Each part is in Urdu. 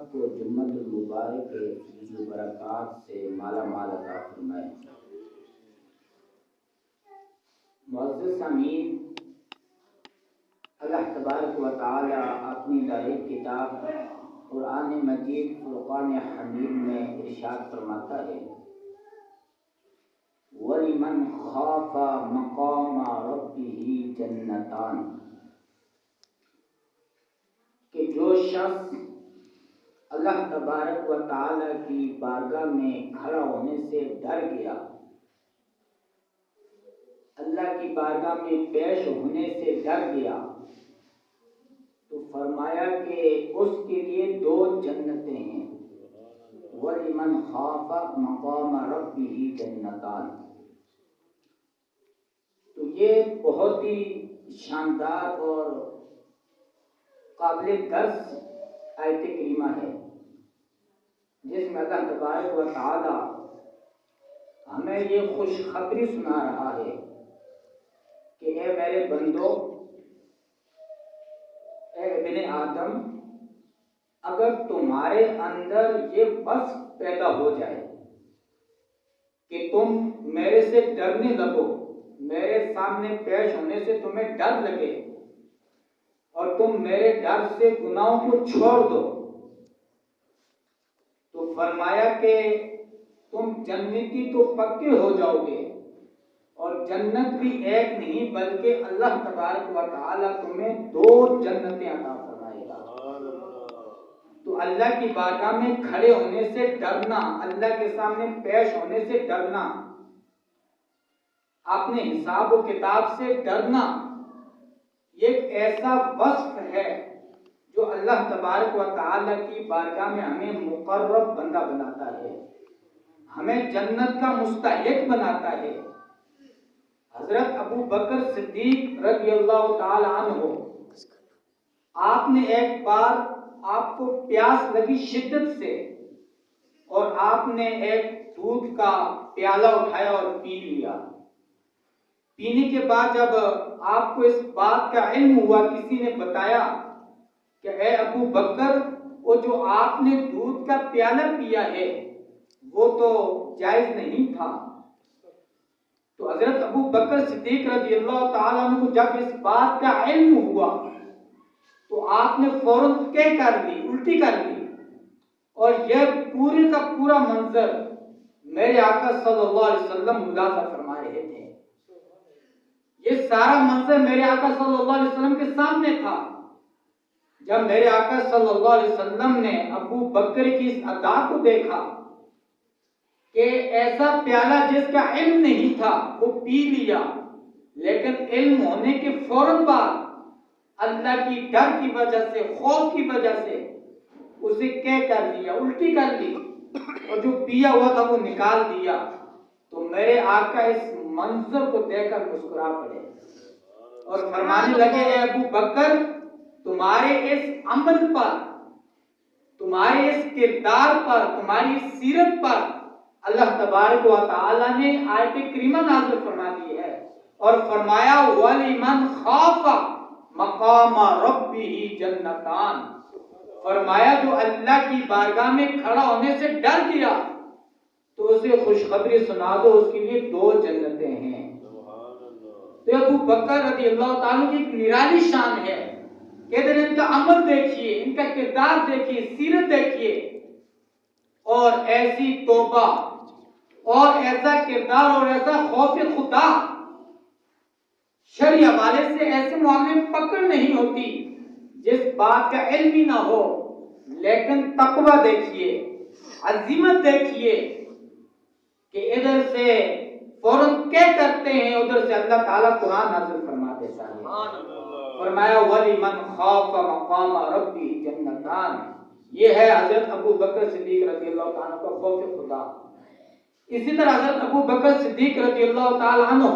کو جمعۃ المبارک کے فضل و برکات سے مالا مال عطا فرمائے۔ معزز سامعین، اللہ تبارک و تعالی اپنی دار کتاب قرآن مجید فرقان حمید میں ارشاد فرماتا ہے، وَلِمَنْ خَافَ مَقَامَ رَبِّهِ جَنَّتَانِ، کہ جو شخص اللہ تبارک و تعالی کی بارگاہ میں کھڑا ہونے سے ڈر گیا، اللہ کی بارگاہ میں پیش ہونے سے ڈر گیا، تو فرمایا کہ اس کے لیے 2 جنتیں ہیں۔ وَلِمَنْ خَافَ مَقَامَ رَبِّهِ جَنَّتَانِ، تو یہ بہت ہی شاندار اور قابل درس آیت کریمہ ہے، جس میں اللہ تبارک و تعالی ہمیں یہ خوشخبری سنا رہا ہے کہ اے میرے بندو، اے ابن آدم، اگر تمہارے اندر یہ بس پیدا ہو جائے کہ تم میرے سے ڈرنے لگو، میرے سامنے پیش ہونے سے تمہیں ڈر لگے اور تم میرے ڈر سے گناہوں کو چھوڑ دو، تو فرمایا کہ تم جنتی تو پکے ہو جاؤ گے، اور جنت بھی ایک نہیں بلکہ اللہ تبارک و تعالی تمہیں 2 جنتیں عطا فرمائے گا۔ تو اللہ کی بارگاہ میں کھڑے ہونے سے ڈرنا، اللہ کے سامنے پیش ہونے سے ڈرنا، اپنے حساب و کتاب سے ڈرنا، یہ ایک ایسا وصف ہے جو اللہ تبارک و تعالی کی بارگاہ میں ہمیں مقرب بندہ بناتا ہے، ہمیں جنت کا مستحق بناتا ہے۔ حضرت ابو بکر صدیق رضی اللہ تعالی عنہ، آپ نے ایک بار، آپ کو پیاس لگی شدت سے، اور آپ نے ایک دودھ کا پیالہ اٹھایا اور پی لیا۔ پینے کے بعد جب آپ کو اس بات کا علم ہوا، کسی نے بتایا کہ اے ابو بکر، وہ جو آپ نے دودھ کا پیالہ پیا ہے وہ تو جائز نہیں تھا، تو حضرت ابو بکر صدیق رضی اللہ تعالیٰ عنہ کو جب اس بات کا علم ہوا تو آپ نے فوراً کیا کر لی، الٹی کر لی، اور یہ پورے کا پورا منظر میرے آقا صلی اللہ علیہ وسلم ملاحظہ فرما رہے تھے۔ یہ سارا منظر میرے آقا صلی اللہ علیہ وسلم کے سامنے تھا۔ جب میرے آقا صلی اللہ علیہ وسلم نے ابو بکر کی اس ادا کو دیکھا کہ ایسا پیالہ جس کا علم نہیں تھا وہ پی لیا، لیکن علم ہونے کے فوراً بعد اللہ کی ڈر کی وجہ سے، خوف کی وجہ سے اسے کیا کر دیا، الٹی کر لی، اور جو پیا ہوا تھا وہ نکال دیا، تو میرے آقا اس منظر کو دیکھ کر مسکرا پڑے اور فرمانے لگے، اے ابو بکر، تمہارے اس عمل پر، تمہارے اس کردار پر، تمہاری اس سیرت پر اللہ تبارک و تعالی نے آیت کریمہ نازل فرما دی ہے، اور فرمایا وَلِمَنْ خَافَ مَقَامَ رَبِّهِ جَنَّتَانِ، فرمایا جو اللہ کی بارگاہ میں کھڑا ہونے سے ڈر گیا تو اسے خوشخبری سنا دو، اس کے لیے 2 جنتیں ہیں۔ تو ابو بکر رضی اللہ تعالیٰ کی ایک نرالی شان ہے کہ ادھر ان کا عمل دیکھیے، ان کا کردار دیکھیے، سیرت دیکھیے، اور ایسی توبہ اور ایسا کردار اور ایسا خوف خدا، شرعی حوالے سے ایسے معاملے میں پکڑ نہیں ہوتی جس بات کا علم ہی نہ ہو، لیکن تقوی دیکھیے، عزیمت دیکھیے کہ ادھر سے فوراً کیا کرتے ہیں، ادھر سے اللہ تعالیٰ قرآن نازل فرما دیتا ہے۔ فرمایا وَلِمَنْ خَافَ مَقَامَ رَبِّهِ جَنَّتَانِ، یہ ہے حضرت ابو بکر صدیق رضی اللہ تعالیٰ کا خوف خدا۔ اسی طرح حضرت ابو بکر صدیق رضی اللہ تعالیٰ عنہ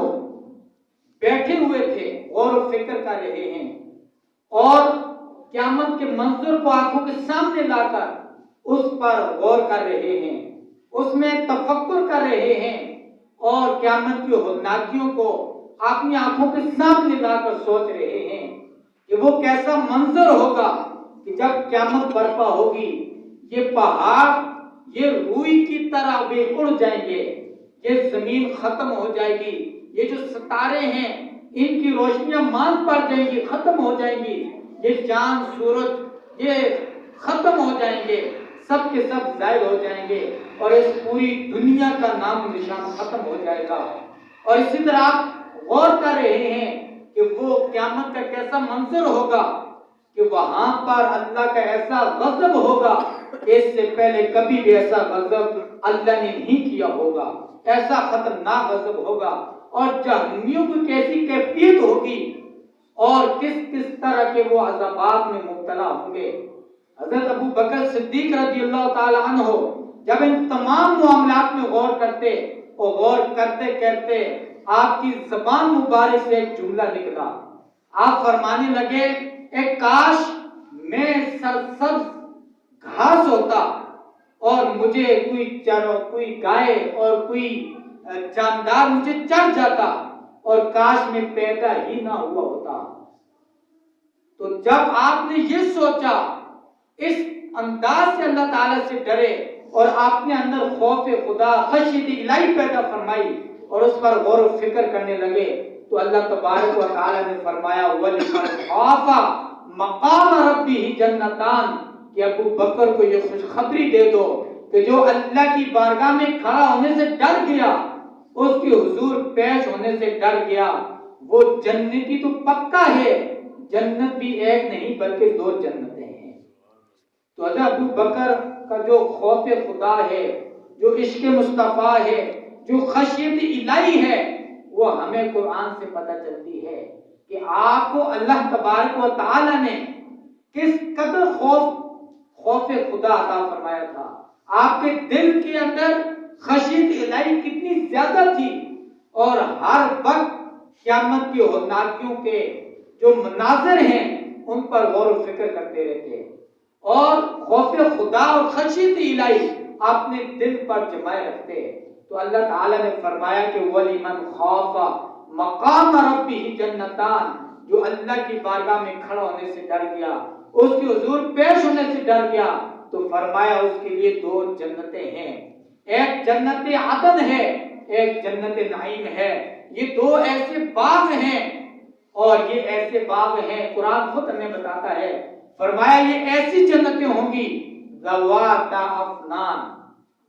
بیٹھے ہوئے تھے، غور و فکر کر رہے ہیں، اور قیامت کے منظر کو آنکھوں کے سامنے لا کر اس پر غور کر رہے ہیں، اس میں تفکر کر رہے ہیں، اور قیامت کی ہولناکیوں کو اپنی آنکھوں کے سامنے لا کر سوچ رہے ہیں کہ وہ کیسا منظر ہوگا کہ جب قیامت برپا ہوگی، یہ پہاڑ یہ روئی کی طرح وہ اڑ جائیں گے، یہ زمین ختم ہو جائے گی، یہ جو ستارے ہیں ان کی روشنیاں ماند پڑ جائیں گی، ختم ہو جائیں گی، یہ چاند سورج یہ ختم ہو جائیں گے، سب کے سب زائل ہو جائیں گے، اور اس پوری دنیا کا نام و نشان ختم ہو جائے گا۔ اور اسی طرح آپ غور کر رہے ہیں کہ وہ قیامت کا کیسا منظر ہوگا کہ وہاں پر اللہ کا ایسا غضب ہوگا کہ اس سے پہلے کبھی بھی ایسا غضب اللہ نے نہیں کیا ہوگا، ایسا خطرناک غضب ہوگا، اور جہنمیوں کو کیسی کیفیت ہوگی اور کس کس طرح کے وہ عذابات میں مبتلا ہوں گے۔ حضرت ابو بکر صدیق رضی اللہ تعالی عنہ جب ان تمام معاملات میں غور کرتے اور غور کرتے کرتے آپ کی زبان مبارک سے ایک جملہ نکلا، آپ فرمانے لگے ایک کاش میں سرسبز گھاس ہوتا اور مجھے کوئی گائے اور کوئی جاندار مجھے چڑھ جاتا اور کاش میں پیدا ہی نہ ہوا ہوتا۔ تو جب آپ نے یہ سوچا، اس انداز سے اللہ تعالیٰ سے ڈرے اور آپ نے اندر خوف خدا خشیت الہی پیدا فرمائی اور اس پر غور و فکر کرنے لگے، تو اللہ تبارک و تعالیٰ نے فرمایا وَلِمَنْ خَافَ مَقَامَ رَبِّهِ جَنَّتَانِ، کہ ابو بکر کو یہ خوشخبری دے دو کہ جو اللہ کی بارگاہ میں کھڑا ہونے سے ڈر گیا، اس کے حضور پیش ہونے سے ڈر گیا، وہ جنتی تو پکا ہے، جنت بھی ایک نہیں بلکہ دو جنتیں ہیں۔ تو حضرت ابو بکر کا جو خوف خدا ہے، جو عشق مصطفیٰ ہے، جو خشیت الہی ہے، وہ ہمیں قرآن سے پتہ چلتی ہے کہ آپ کو اللہ تبارک و تعالی نے کس قدر خوف خدا عطا فرمایا تھا، آپ کے دل کے اندر خشیت الہی کتنی زیادہ تھی، اور ہر وقت قیامت کی ہولناکیوں کے جو مناظر ہیں ان پر غور و فکر کرتے رہتے، اور خوف خدا اور خشیت الہی اپنے دل پر جمائے رکھتے۔ تو اللہ تعالیٰ نے فرمایا کہ وَلِمَنْ خَافَ مَقَامَ رَبِّهِ جَنَّتَانِ، جو اللہ کی بارگاہ میں کھڑا ہونے سے ڈر گیا، اس کے حضور پیش ہونے سے ڈر گیا، تو فرمایا اس کے لیے دو جنتیں ہیں، ایک جنت عدن ہے، ایک جنت نعیم ہے۔ یہ دو ایسے باغ ہیں، اور یہ ایسے باغ ہیں قرآن خود ہمیں بتاتا ہے، فرمایا یہ ایسی جنتیں ہوں گی ذوات افنان،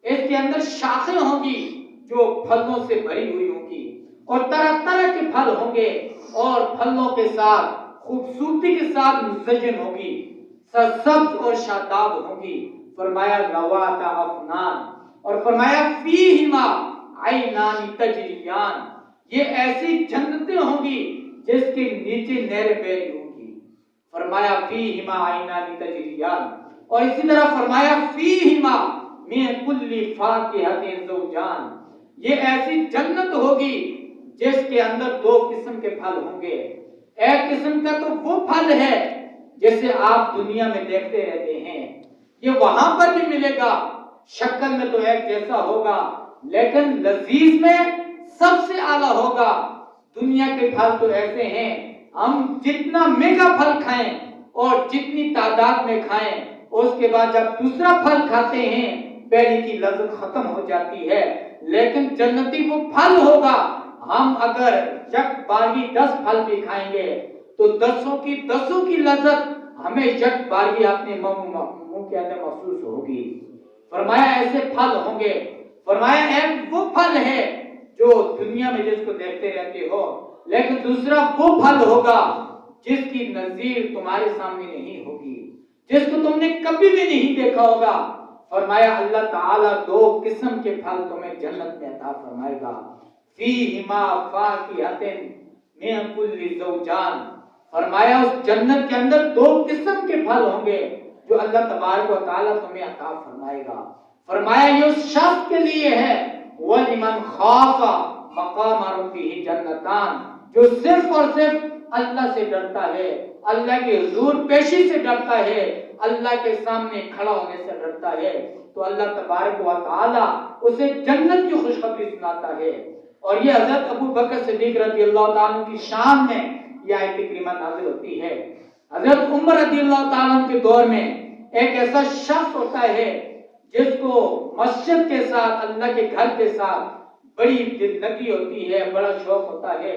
اس کے اندر شاخیں ہوں گی جو پھلوں سے بھری ہوئی ہوں گی، اور طرح طرح کے پھل ہوں گے، اور پھلوں کے ساتھ خوبصورتی کے ساتھ مزین ہوگی، سرسبز اور شاداب ہوں گی، فرمایا ذوات افنان، اور فرمایا فیہما عینان تجریان، یہ ایسی جنتیں ہوں گی جس کے نیچے نہریں بہ رہی ہوں گی، فرمایا فیہما عینان تجریان، اور اسی طرح فرمایا فیہما من کل فاکہۃ زوجان، یہ ایسی جنت ہوگی جس کے اندر دو قسم کے پھل ہوں گے، ایک قسم کا تو وہ پھل ہے جسے آپ دنیا میں دیکھتے رہتے ہیں، یہ وہاں پر بھی ملے گا، شکل میں تو ایک جیسا ہوگا لیکن لذیذ میں سب سے اعلیٰ ہوگا۔ دنیا کے پھل تو ایسے ہیں، ہم جتنا میگا پھل کھائیں اور جتنی تعداد میں کھائیں، اس کے بعد جب دوسرا پھل کھاتے ہیں پہلی کی لذت ختم ہو جاتی ہے، لیکن جنتی وہ پھل ہوگا، ہم اگر یک بارگی 10 پھل بھی کھائیں گے تو 10 کی لذت ہمیں یک بارگی اپنے منہ کے اندر محسوس ہوگی۔ فرمایا ایسے پھل ہوں گے، فرمایا ایک وہ پھل ہے جو دنیا میں جس کو دیکھتے رہتے ہو، لیکن دوسرا وہ پھل ہوگا جس کی نظیر تمہارے سامنے نہیں ہوگی، جس کو تم نے کبھی بھی نہیں دیکھا ہوگا۔ فرمایا اللہ تعالیٰ دو قسم کے پھل تمہیں جنت میں عطا فرمائے گا، فیہما فاکہۃ من کل زوجان، فرمایا اس جنت کے اندر دو قسم کے پھل ہوں گے جو اللہ تبارک و تعالیٰ تمہیں عطا فرمائے گا۔ فرمایا یہ اس شخص کے لیے ہے وَلِمَنْ خَافَ مَقَامَ رَبِّهِ جَنَّتَانِ، جو صرف اور صرف اللہ سے ڈرتا ہے، اللہ کے حضور پیشی سے ڈرتا ہے، اللہ کے سامنے کھڑا ہونے سے ڈرتا ہے، تو اللہ تبارک و تعالیٰ اسے جنت کی خوشخبری سناتا ہے۔ اور یہ حضرت ابو بکر صدیق رضی اللہ تعالیٰ کی شان میں یہ آیت کریمہ نازل ہوتی ہے۔ حضرت عمر رضی اللہ تعالیٰ کے دور میں ایک ایسا شخص ہوتا ہے جس کو مسجد کے ساتھ، اللہ کے گھر کے ساتھ بڑی دل لگی ہوتی ہے، بڑا شوق ہوتا ہے،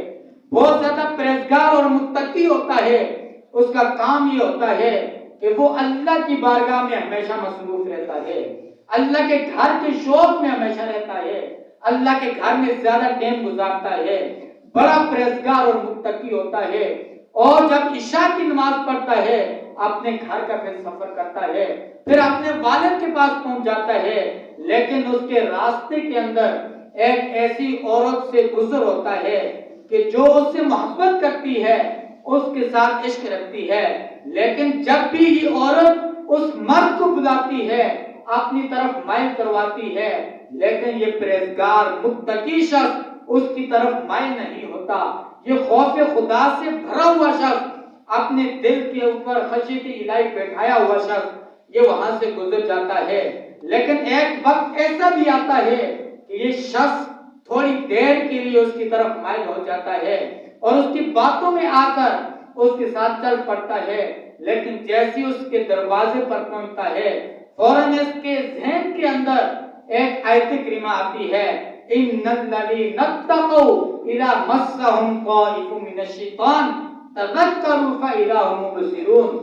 بہت زیادہ پرہیزگار اور متقی ہوتا ہے. اس کا کام یہ ہوتا ہے کہ وہ اللہ کی بارگاہ میں ہمیشہ مصروف رہتا ہے، اللہ کے گھر کے شوق میں ہمیشہ رہتا ہے، اللہ کے گھر میں زیادہ ٹائم گزارتا ہے، بڑا پرہیزگار اور متقی ہوتا ہے. اور جب عشاء کی نماز پڑھتا ہے اپنے گھر کا پھر سفر کرتا ہے، پھر اپنے والد کے پاس پہنچ جاتا ہے. لیکن اس کے راستے کے اندر ایک ایسی عورت سے گزر ہوتا ہے کہ جو اس سے محبت کرتی ہے، اس کے ساتھ عشق رکھتی ہے. لیکن جب بھی یہ عورت اس مرد کو بلاتی ہے، اپنی طرف مائل کرواتی ہے، لیکن یہ پرہیزگار متقی شخص اس کی طرف مائل نہیں ہوتا. یہ خوف خدا سے بھرا ہوا شخص، اپنے دل کے اوپر خشیت الہی بیٹھایا ہوا شخص یہ وہاں سے گزر جاتا ہے. لیکن ایک وقت ایسا بھی آتا ہے کہ یہ شخص تھوڑی دیر کے لیے اس کی طرف مائل ہو جاتا ہے اور اس کی باتوں میں آ کر اس کے ساتھ چل پڑتا ہے. لیکن جیسے اس کے دروازے پر پہنچتا ہے، فوراً اس کے ذہن کے اندر ایک آیت کریمہ آتی ہے، ان الذین اتقوا اذا مسهم طائف من الشیطان تذکروا فاذا هم مبصرون.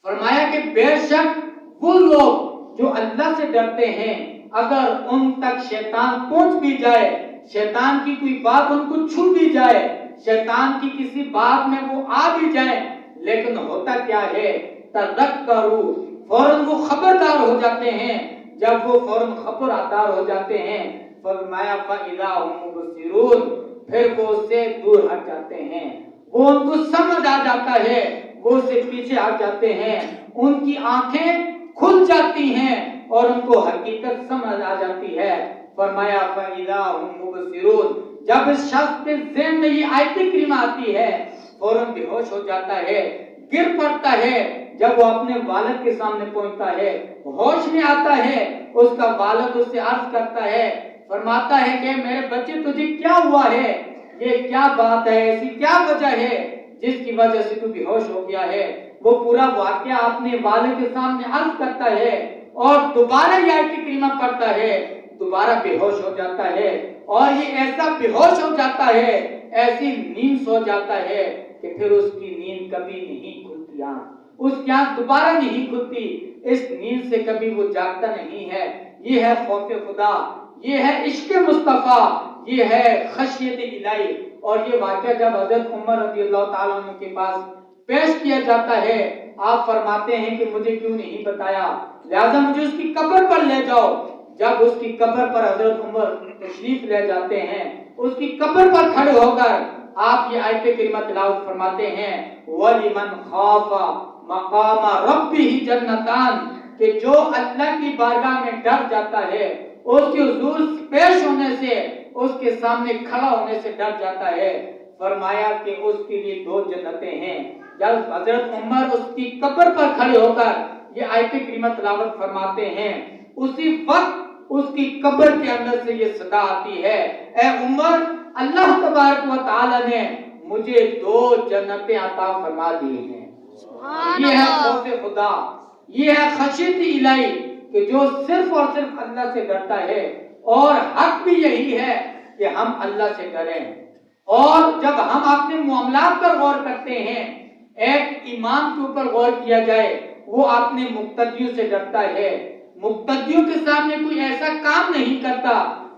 فرمایا کہ بے شک وہ لوگ جو اللہ سے ڈرتے ہیں، اگر ان تک شیطان پہنچ بھی جائے، شیطان کی کوئی بات ان کو چھو بھی جائے، شیطان کی کسی بات میں وہ آ بھی جائے، لیکن ہوتا کیا ہے، تذکروا، فوراً وہ خبردار ہو جاتے ہیں. جب وہ فوراً خبردار ہو جاتے ہیں، فرمایا فَإِذَا هُمْ مُبْصِرُونَ، پھر وہ اس سے دور ہٹ جاتے ہیں، وہ ان کو سمجھ آ جاتا ہے، وہ اس سے پیچھے ہٹ جاتے ہیں، ان کی آنکھیں کھل جاتی ہیں اور ان کو حقیقت سمجھ آ جاتی ہے. فرمایا فَإِذَا هُمْ مُبْصِرُونَ، جب اس شخص کے ذہن میں یہ آیت کریمہ آتی ہے فوراً بے ہوش ہو جاتا ہے، گر پڑتا ہے. جب وہ اپنے والد کے سامنے پہنچتا ہے، ہوش میں آتا ہے، اس کا والد اس سے عرض کرتا ہے، فرماتا ہے کہ میرے بچے تجھے کیا ہوا ہے، یہ کیا بات ہے، ایسی کیا وجہ ہے جس کی وجہ سے تو بے ہوش ہو گیا ہے. وہ پورا واقعہ اپنے والد کے سامنے عرض کرتا ہے اور دوبارہ یہ آیت کریمہ پڑھتا ہے، دوبارہ بے ہوش ہو جاتا ہے. اور یہ ایسا بے ہوش ہو جاتا ہے، ایسی نیند سو جاتا ہے کہ پھر اس کی نیند کبھی نہیں کھلتی. اس کی آنکھ دوبارہ نہیں کھلتی، اس نیند سے کبھی وہ جاگتا نہیں ہے. یہ ہے خوف خدا، یہ ہے عشق مصطفیٰ، یہ ہے خشیت الہی. اور یہ واقعہ جب حضرت عمر رضی اللہ تعالیٰ عنہ کے پاس پیش کیا جاتا ہے، آپ فرماتے ہیں کہ مجھے کیوں نہیں بتایا، لہذا مجھے اس کی قبر پر لے جاؤ. جب اس کی قبر پر حضرت عمر تشریف لے جاتے ہیں، اس کی قبر پر کھڑے ہو کر آپ یہ آیت کریمہ تلاوت فرماتے ہیں، وَلِمَنْ خَافَ مَقَامَ رَبِّهِ جَنَّتَانِ، کہ جو اللہ کی بارگاہ میں ڈر جاتا ہے، اس کے حضور پیش ہونے سے، اس کے سامنے کھڑا ہونے سے ڈر جاتا ہے، فرمایا کہ اس کے لیے 2 جنتیں ہیں. جب حضرت عمر اس کی قبر پر کھڑے ہو کر یہ آیت کریمہ تلاوت فرماتے ہیں، اسی وقت اس کی قبر کے اندر سے یہ صدا آتی ہے، اے عمر، اللہ تبارک و تعالی نے مجھے 2 جنتیں عطا فرما دی ہیں. یہ ہے خوف خدا، یہ ہے خشیت الہی کہ جو صرف اور صرف اللہ سے ڈرتا ہے. اور حق بھی یہی ہے کہ ہم اللہ سے ڈریں. اور جب ہم اپنے معاملات پر غور کرتے ہیں، ایک امام کے اوپر غور کیا جائے، وہ اپنے مقتدیوں سے ڈرتا ہے، مقتدیوں کے سامنے کوئی ایسا کام نہیں کرتا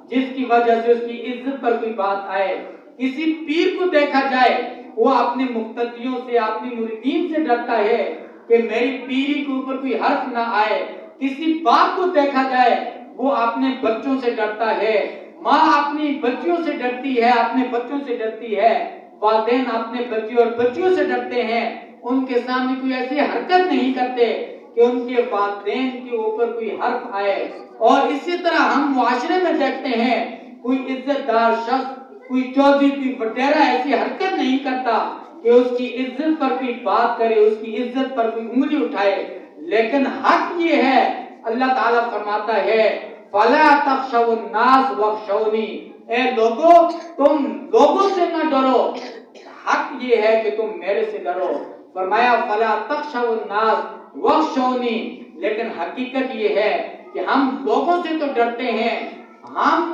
جس کی وجہ سے اس کی عزت پر کوئی بات آئے. کسی پیر کو دیکھا جائے، وہ اپنے مقتدیوں سے، اپنی مریدین سے ڈرتا ہے کہ میری پیری کے اوپر کوئی حرف نہ آئے. کسی باپ کو دیکھا جائے، وہ اپنے بچوں سے ڈرتا ہے، ماں اپنی بچیوں سے ڈرتی ہے، اپنے بچوں سے ڈرتی ہے، والدین اپنے بچے اور بچیوں سے ڈرتے ہیں. ان کے سامنے کوئی ایسی حرکت نہیں کرتے کہ ان کے والدین کے اوپر کوئی حرف آئے. اور اسی طرح ہم معاشرے میں دیکھتے ہیں، کوئی عزت دار شخص، کوئی چودھری، کوئی وڈیرا ایسی حرکت نہیں کرتا کہ اس کی عزت پر کوئی بات کرے، اس کی عزت پر کوئی انگلی اٹھائے. لیکن حق یہ ہے، اللہ تعالیٰ فرماتا ہے فَلَا تَخْشَوُا النَّاسَ وَاخْشَوْنِی، اے لوگوں، تم لوگوں سے نہ ڈرو، حق یہ ہے کہ تم میرے سے ڈرو. فرمایا فلا تخشوا الناس واخشونی، لیکن حقیقت یہ ہے کہ ہم لوگوں سے تو ڈرتے ہیں، ہم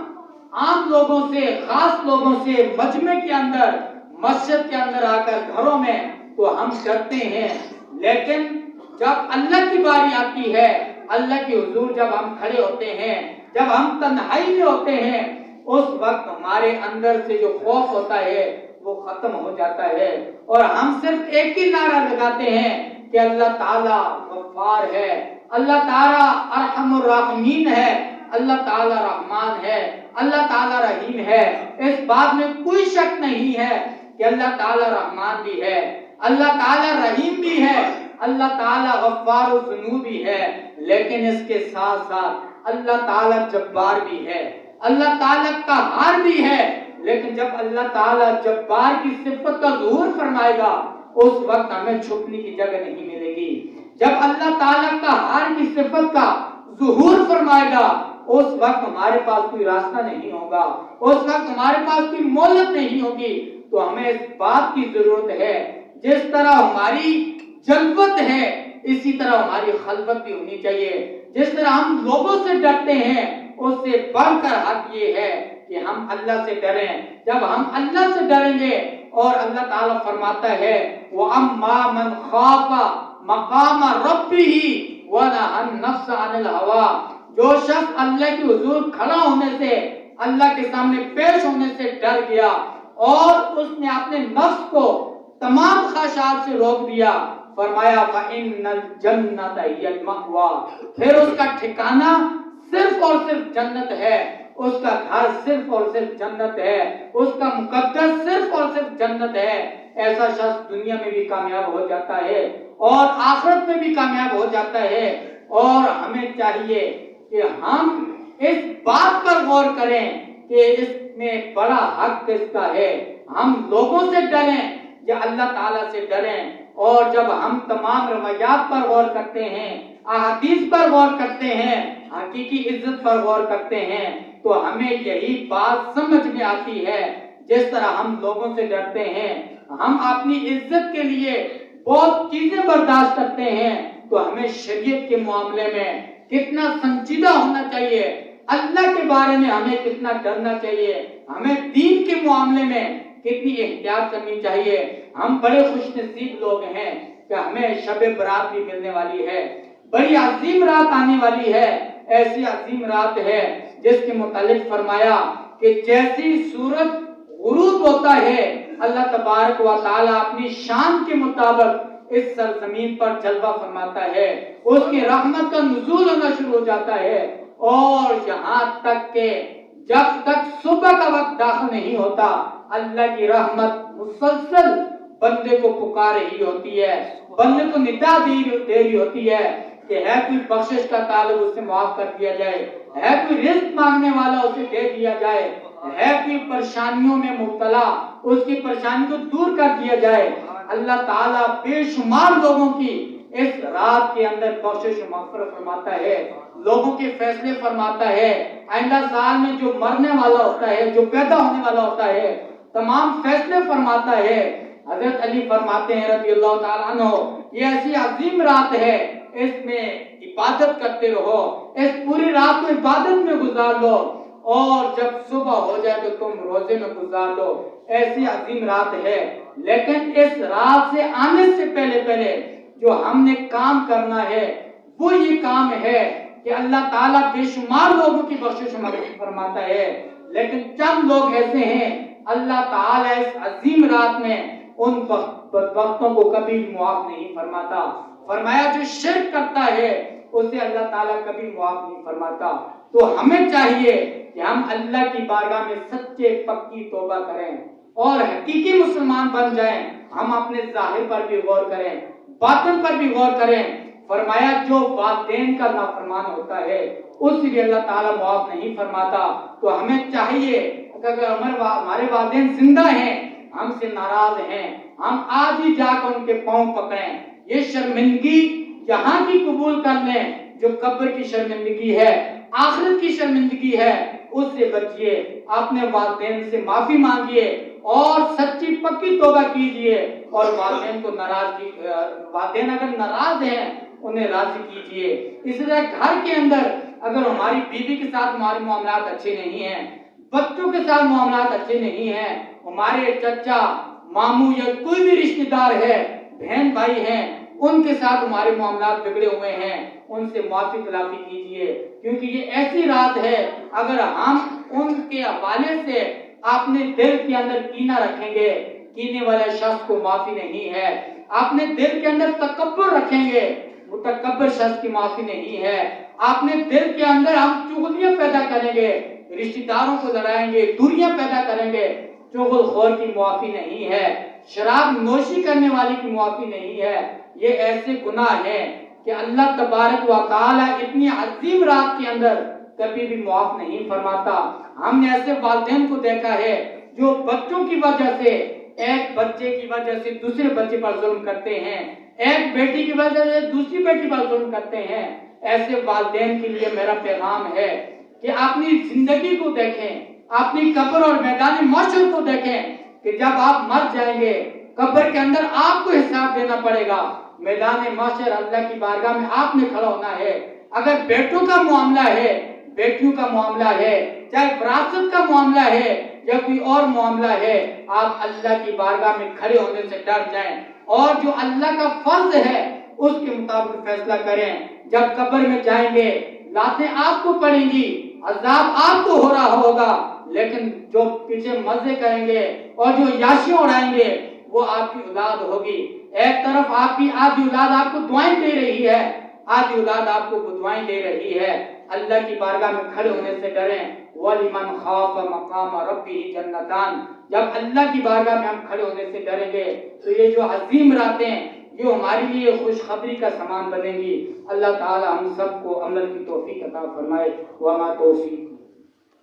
عام لوگوں سے، خاص لوگوں سے، مجمع کے اندر، مسجد کے اندر آ کر گھروں میں تو ہم ڈرتے ہیں، لیکن جب اللہ کی باری آتی ہے، اللہ کے حضور جب ہم کھڑے ہوتے ہیں، جب ہم تنہائی میں ہوتے ہیں، اس وقت ہمارے اندر سے جو خوف ہوتا ہے وہ ختم ہو جاتا ہے، اور ہم صرف ایک ہی نعرہ لگاتے ہیں کہ اللہ تعالیٰ غفار ہے، اللہ تعالیٰ ارحم الراحمین ہے، اللہ تعالیٰ رحمان ہے، اللہ تعالیٰ رحیم ہے۔ اس بات میں کوئی شک نہیں ہے کہ اللہ تعالیٰ رحمان بھی ہے، اللہ تعالیٰ رحیم بھی ہے، اللہ تعالیٰ غفار الذنوب بھی ہے، لیکن اس کے ساتھ ساتھ اللہ تعالیٰ جبار بھی ہے، اللہ تعالیٰ قہار بھی ہے۔ لیکن جب اللہ تعالیٰ جبار کی صفت کا ظہور فرمائے گا، اس وقت ہمیں چھپنے کی جگہ نہیں ملے گی۔ جب اللہ تعالیٰ قہار کی صفت کا ظہور فرمائے گا، اس وقت ہمارے پاس کوئی راستہ نہیں ہوگا، اس وقت ہمارے پاس کوئی مہلت نہیں ہوگی۔ تو ہمیں اس بات کی ضرورت ہے، جس طرح ہماری جلوت ہے اسی طرح ہماری خلوت بھی ہونی چاہیے۔ جس طرح ہم لوگوں سے ڈرتے ہیں، اس سے بڑھ کر حق یہ ہے کہ ہم اللہ سے ڈریں۔ جب ہم اللہ سے ڈریں گے، اور اللہ تعالیٰ فرماتا ہے وَأَمَّا مَنْ خَافَ مَقَامَ رَبِّهِ وَنَهَى النَّفْسَ عَنِ الْهَوَىٰ، جو شخص اللہ کے حضور کھڑا ہونے سے، اللہ کے سامنے پیش ہونے سے ڈر گیا، اور اس نے اپنے نفس کو تمام خواہشات سے روک دیا، فرمایا فَإِنَّ الْجَنَّةَ هِيَ الْمَأْوَىٰ، پھر اس کا ٹھکانہ صرف اور صرف جنت ہے، اس کا گھر صرف اور صرف جنت ہے، اس کا مقدس صرف اور صرف جنت ہے۔ ایسا شخص دنیا میں بھی کامیاب ہو جاتا ہے اور آخرت میں بھی کامیاب ہو جاتا ہے۔ اور ہمیں چاہیے کہ ہم اس بات پر غور کریں کہ اس میں بڑا حق کس کا ہے۔ ہم لوگوں سے ڈریں یا اللہ تعالیٰ سے ڈریں؟ اور جب ہم تمام روایات پر غور کرتے ہیں، احادیث پر غور کرتے ہیں، حقیقی عزت پر غور کرتے ہیں، تو ہمیں یہی بات سمجھ میں آتی ہے۔ جس طرح ہم لوگوں سے ڈرتے ہیں، ہم اپنی عزت کے لیے بہت چیزیں برداشت کرتے ہیں، تو ہمیں شریعت کے معاملے میں کتنا سنجیدہ ہونا چاہیے، اللہ کے بارے میں ہمیں کتنا ڈرنا چاہیے، ہمیں دین کے معاملے میں کتنی احتیاط کرنی چاہیے۔ ہم بڑے خوش نصیب لوگ ہیں کہ ہمیں شب برات بھی ملنے والی ہے، بڑی عظیم رات آنے والی ہے۔ ایسی عظیم رات ہے جس کے متعلق فرمایا کہ جیسی سورج غروب ہوتا ہے، اللہ تبارک و تعالیٰ اپنی شان کے مطابق اس سرزمین پر جلوہ فرماتا ہے، اس کی رحمت کا نزول ہونا شروع ہو جاتا ہے، اور یہاں تک کہ جب تک صبح کا وقت داخل نہیں ہوتا، اللہ کی رحمت مسلسل بندے کو پکار رہی ہوتی ہے، بندے کو ندا دے رہی ہوتی ہے کہ ہے کوئی بخشش کا طالب، اسے معاف کر دیا جائے، ہے کوئی رزق مانگنے والا، اسے دے دیا جائے، ہے کوئی پریشانیوں میں مبتلا، اس کی پریشانی کو دور کر دیا جائے۔ اللہ تعالیٰ بے شمار لوگوں کی اس رات کے اندر بخشش و مغفرت فرماتا ہے، لوگوں کے فیصلے فرماتا ہے۔ آئندہ سال میں جو مرنے والا ہوتا ہے، جو پیدا ہونے والا ہوتا ہے، تمام فیصلے فرماتا ہے۔ حضرت علی فرماتے ہیں رضی اللہ تعالیٰ عنہ، یہ ایسی عظیم رات ہے، اس میں عبادت کرتے رہو، اس پوری رات کو عبادت میں گزار لو، اور جب صبح ہو جائے تو تم روزے میں گزار لو۔ ایسی عظیم رات ہے، لیکن اس رات سے آنے سے پہلے جو ہم نے کام کرنا ہے وہ یہ کام ہے کہ اللہ تعالیٰ بے شمار لوگوں کی بخشش فرماتا ہے، لیکن چند لوگ ایسے ہیں اللہ تعالیٰ اس عظیم رات میں ان بدبختوں کو کبھی معاف نہیں فرماتا۔ فرمایا جو شرک کرتا ہے اسے اللہ تعالیٰ کبھی معاف نہیں فرماتا۔ تو ہمیں چاہیے کہ ہم اللہ کی بارگاہ میں سچے پکی توبہ کریں اور حقیقی مسلمان بن جائیں۔ ہم اپنے ظاہر پر بھی غور کریں، باطن پر بھی غور کریں۔ فرمایا جو والدین کا نافرمان ہوتا ہے اس بھی اللہ تعالیٰ معاف نہیں فرماتا۔ تو ہمیں چاہیے کہ اگر ہمارے والدین زندہ ہیں، ہم سے ناراض ہیں، ہم آج ہی جا کر ان کے پاؤں پکڑیں، یہ شرمندگی یہاں کی قبول کر لیں، جو قبر کی شرمندگی ہے، آخرت کی شرمندگی ہے، اس سے بچیے، اپنے والدین سے معافی مانگیے اور سچی پکی توبہ کیجیے، اور والدین کو والدین اگر ناراض ہیں انہیں راضی کیجیے۔ اس طرح گھر کے اندر اگر ہماری بیوی کے ساتھ ہمارے معاملات اچھے نہیں ہیں، بچوں کے ساتھ معاملات اچھے نہیں ہیں، ہمارے چچا ماموں یا کوئی بھی رشتہ دار ہے، بہن بھائی ہیں، ان کے ساتھ ہمارے معاملات بگڑے ہوئے ہیں، ان سے معافی تلافی کیجیے، کیونکہ یہ ایسی رات ہے اگر ہم ان کے حوالے سے اپنے دل کے اندر کینہ رکھیں گے، کینے والے شخص کو معافی نہیں ہے، اپنے دل کے اندر تکبر رکھیں گے، متکبر شخص کی معافی نہیں ہے، اپنے دل کے اندر ہم چغلیاں پیدا کریں گے، رشتہ داروں کو لڑائیں گے، دوریاں پیدا کریں گے، چغل خور کی معافی نہیں ہے، شراب نوشی کرنے والی کی معافی نہیں ہے۔ یہ ایسے گناہ ہیں کہ اللہ تبارک و تعالی اتنی عظیم رات کے اندر کبھی بھی معاف نہیں فرماتا۔ ہم نے ایسے والدین کو دیکھا ہے جو بچوں کی وجہ سے، ایک بچے کی وجہ سے دوسرے بچے پر ظلم کرتے ہیں، ایک بیٹی کی وجہ سے دوسری بیٹی پر ظلم کرتے ہیں۔ ایسے والدین کے لیے میرا پیغام ہے کہ اپنی زندگی کو دیکھیں، اپنی قبر اور میدان محشر کو دیکھیں کہ جب آپ مر جائیں گے قبر کے اندر آپ کو حساب دینا پڑے گا، میدان محشر اللہ کی بارگاہ میں آپ نے کھڑا ہونا ہے۔ اگر بیٹوں کا معاملہ ہے، بیٹیوں کا معاملہ ہے، چاہے وراثت کا معاملہ ہے یا کوئی اور معاملہ ہے، آپ اللہ کی بارگاہ میں کھڑے ہونے سے ڈر جائیں اور جو اللہ کا فرض ہے اس کے مطابق فیصلہ کریں۔ جب قبر میں جائیں گے لاتیں آپ کو پڑیں گی، عذاب آپ کو ہو رہا ہوگا، لیکن جو پیچھے مزے کریں گے اور جو یاشیاں اڑائیں گے وہ آپ کی اولاد ہوگی۔ ایک طرف آپ کی آدھی اولاد آپ کو دعائیں دے رہی ہے، آدھی اولاد آپ کو بدعائیں دے رہی ہے۔ اللہ کی بارگاہ میں کھڑے ہونے سے ڈریں۔ وَلِمَنْ خَافَ مَقَامَ رَبِّهِ جَنَّتَانِ، جب اللہ کی بارگاہ میں ہم کھڑے ہونے سے ڈریں گے تو یہ جو عظیم راتیں جو ہمارے لیے خوشخبری کا سامان بنیں گی، اللہ تعالی ہم سب کو عمل کی توفیق عطا فرمائے۔ وَمَا تَوْفِيقِ